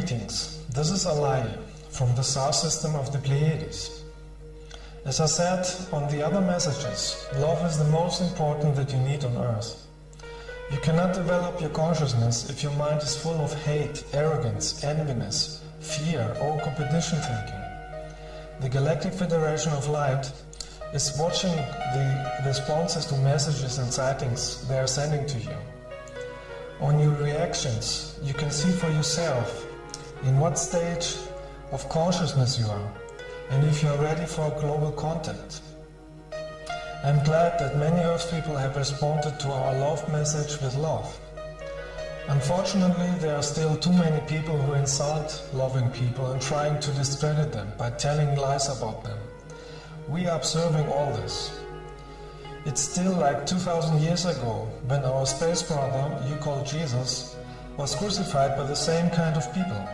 Greetings, this is Alaje from the star system of the Pleiades. As I said on the other messages, love is the most important that you need on Earth. You cannot develop your consciousness if your mind is full of hate, arrogance, enviness, fear or competition thinking. The Galactic Federation of Light is watching the responses to messages and sightings they are sending to you. On your reactions, you can see for yourself in what stage of consciousness you are and if you are ready for global contact. I'm glad that many Earth people have responded to our love message with love. Unfortunately, there are still too many people who insult loving people and trying to discredit them by telling lies about them. We are observing all this. It's still like 2000 years ago, when our space brother, you call Jesus, was crucified by the same kind of people.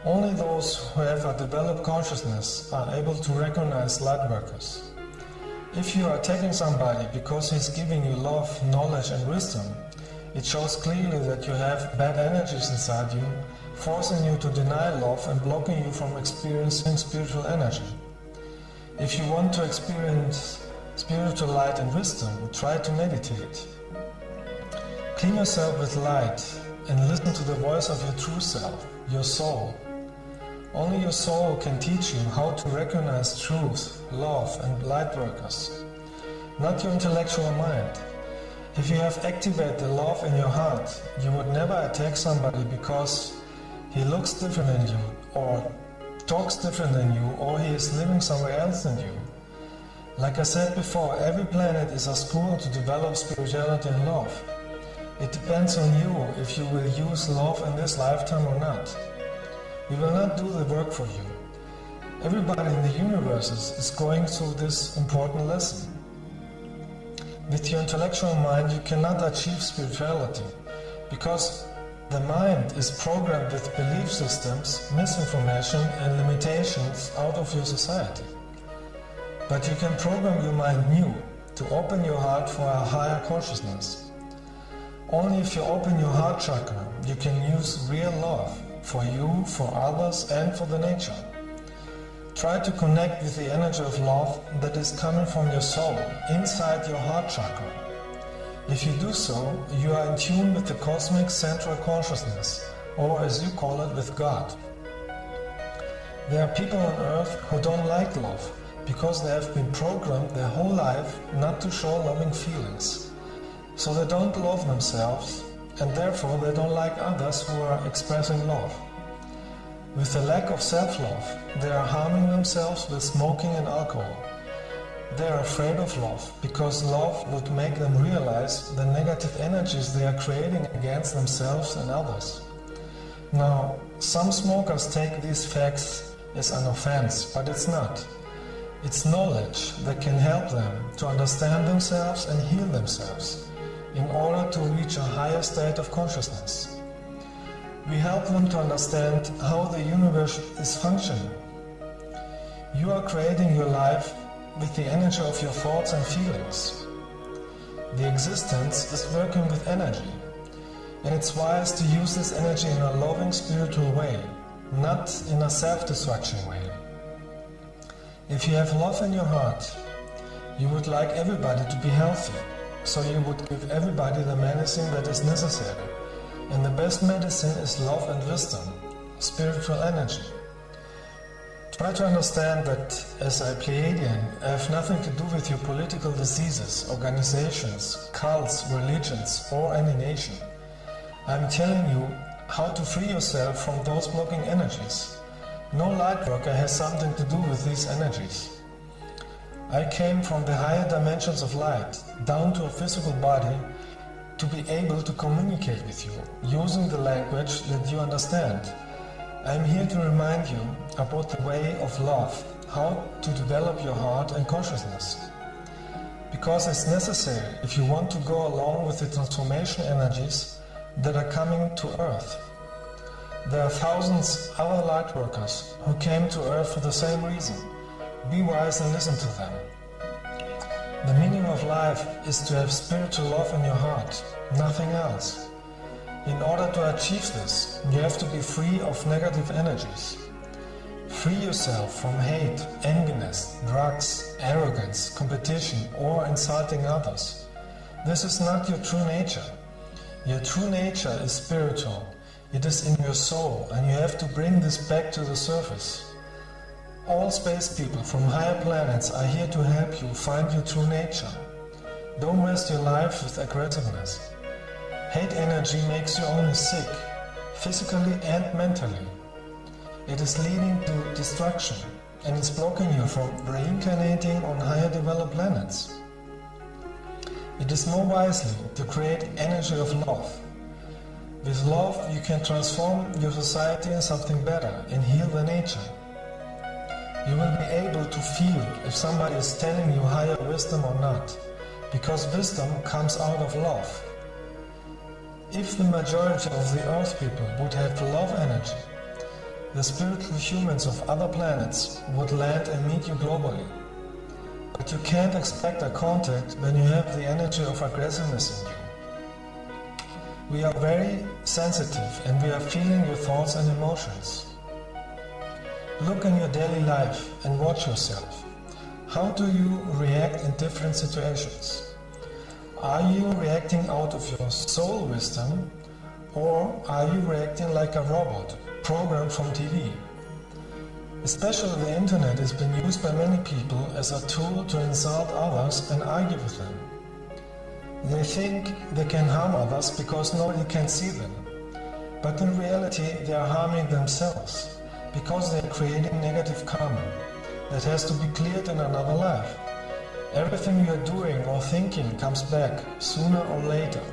Only those who have a developed consciousness are able to recognize light workers. If you are attacking somebody because he's giving you love, knowledge and wisdom, it shows clearly that you have bad energies inside you, forcing you to deny love and blocking you from experiencing spiritual energy. If you want to experience spiritual light and wisdom, try to meditate. Clean yourself with light and listen to the voice of your true self, your soul. Only your soul can teach you how to recognize truth, love and light workers, not your intellectual mind. If you have activated the love in your heart, you would never attack somebody because he looks different than you, or talks different than you, or he is living somewhere else than you. Like I said before, every planet is a school to develop spirituality and love. It depends on you if you will use love in this lifetime or not. We will not do the work for you. Everybody in the universe is going through this important lesson. With your intellectual mind you cannot achieve spirituality, because the mind is programmed with belief systems, misinformation and limitations out of your society. But you can program your mind new, to open your heart for a higher consciousness. Only if you open your heart chakra, you can use real love for you, for others and for the nature. Try to connect with the energy of love that is coming from your soul, inside your heart chakra. If you do so, you are in tune with the cosmic central consciousness, or as you call it, with God. There are people on Earth who don't like love, because they have been programmed their whole life not to show loving feelings. So they don't love themselves, and therefore they don't like others who are expressing love. With the lack of self-love, they are harming themselves with smoking and alcohol. They are afraid of love, because love would make them realize the negative energies they are creating against themselves and others. Now, some smokers take these facts as an offense, but it's not. It's knowledge that can help them to understand themselves and heal themselves in order to reach a higher state of consciousness. We help them to understand how the universe is functioning. You are creating your life with the energy of your thoughts and feelings. The existence is working with energy, and it's wise to use this energy in a loving spiritual way, not in a self-destruction way. If you have love in your heart, you would like everybody to be healthy, so you would give everybody the medicine that is necessary. And the best medicine is love and wisdom, spiritual energy. Try to understand that as a Pleiadian, I have nothing to do with your political diseases, organizations, cults, religions, or any nation. I am telling you how to free yourself from those blocking energies. No light worker has something to do with these energies. I came from the higher dimensions of light, down to a physical body, to be able to communicate with you, using the language that you understand. I am here to remind you about the way of love, how to develop your heart and consciousness. Because it's necessary if you want to go along with the transformation energies that are coming to Earth. There are thousands other light workers who came to Earth for the same reason. Be wise and listen to them. The meaning of life is to have spiritual love in your heart, nothing else. In order to achieve this, you have to be free of negative energies. Free yourself from hate, enviness, drugs, arrogance, competition, or insulting others. This is not your true nature. Your true nature is spiritual. It is in your soul, and you have to bring this back to the surface. All space people from higher planets are here to help you find your true nature. Don't waste your life with aggressiveness. Hate energy makes you only sick, physically and mentally. It is leading to destruction, and it's blocking you from reincarnating on higher developed planets. It is more wisely to create energy of love. With love, you can transform your society in something better and heal the nature. You will be able to feel if somebody is telling you higher wisdom or not, because wisdom comes out of love. If the majority of the Earth people would have love energy, the spiritual humans of other planets would land and meet you globally. But you can't expect a contact when you have the energy of aggressiveness in you. We are very sensitive and we are feeling your thoughts and emotions. Look in your daily life and watch yourself. How do you react in different situations? Are you reacting out of your soul wisdom, or are you reacting like a robot, programmed from TV? Especially the internet has been used by many people as a tool to insult others and argue with them. They think they can harm others because nobody can see them. But in reality they are harming themselves, because they are creating negative karma that has to be cleared in another life. Everything you are doing or thinking comes back sooner or later.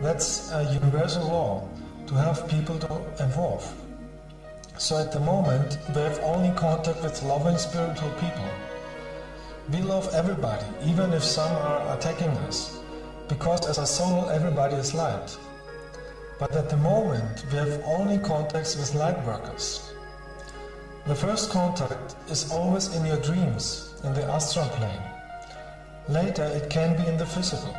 That's a universal law to have people to evolve. So at the moment, we have only contact with loving spiritual people. We love everybody, even if some are attacking us, because as a soul everybody is light. But at the moment, we have only contacts with light workers. The first contact is always in your dreams, in the astral plane. Later it can be in the physical.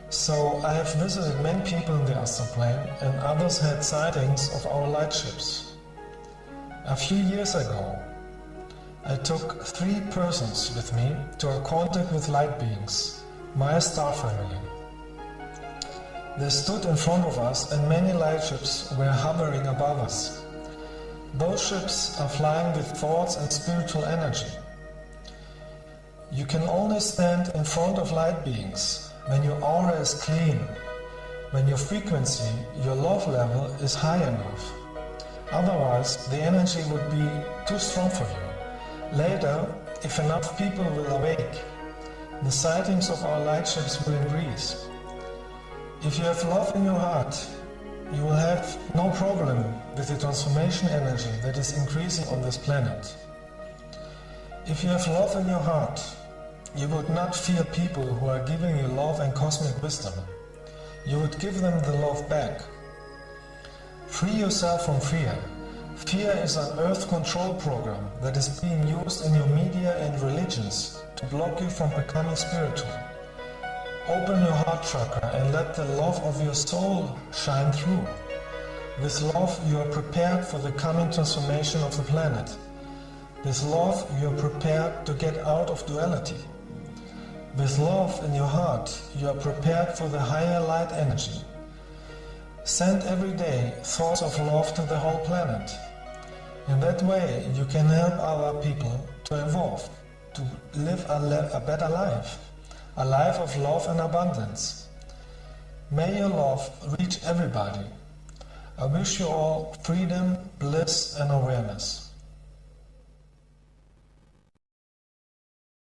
So I have visited many people in the astral plane, and others had sightings of our light ships. A few years ago, I took 3 persons with me to a contact with light beings, my star family. They stood in front of us and many light ships were hovering above us. Those ships are flying with thoughts and spiritual energy. You can only stand in front of light beings when your aura is clean, when your frequency, your love level is high enough. Otherwise, the energy would be too strong for you. Later, if enough people will awake, the sightings of our light ships will increase. If you have love in your heart, you will have no problem with the transformation energy that is increasing on this planet. If you have love in your heart, you would not fear people who are giving you love and cosmic wisdom. You would give them the love back. Free yourself from fear. Fear is an earth control program that is being used in your media and religions to block you from becoming spiritual. Open your heart chakra and let the love of your soul shine through. With love, you are prepared for the coming transformation of the planet. With love, you are prepared to get out of duality. With love in your heart, you are prepared for the higher light energy. Send every day thoughts of love to the whole planet. In that way, you can help other people to evolve, to live a better life, a life of love and abundance. May your love reach everybody. I wish you all freedom, bliss and awareness.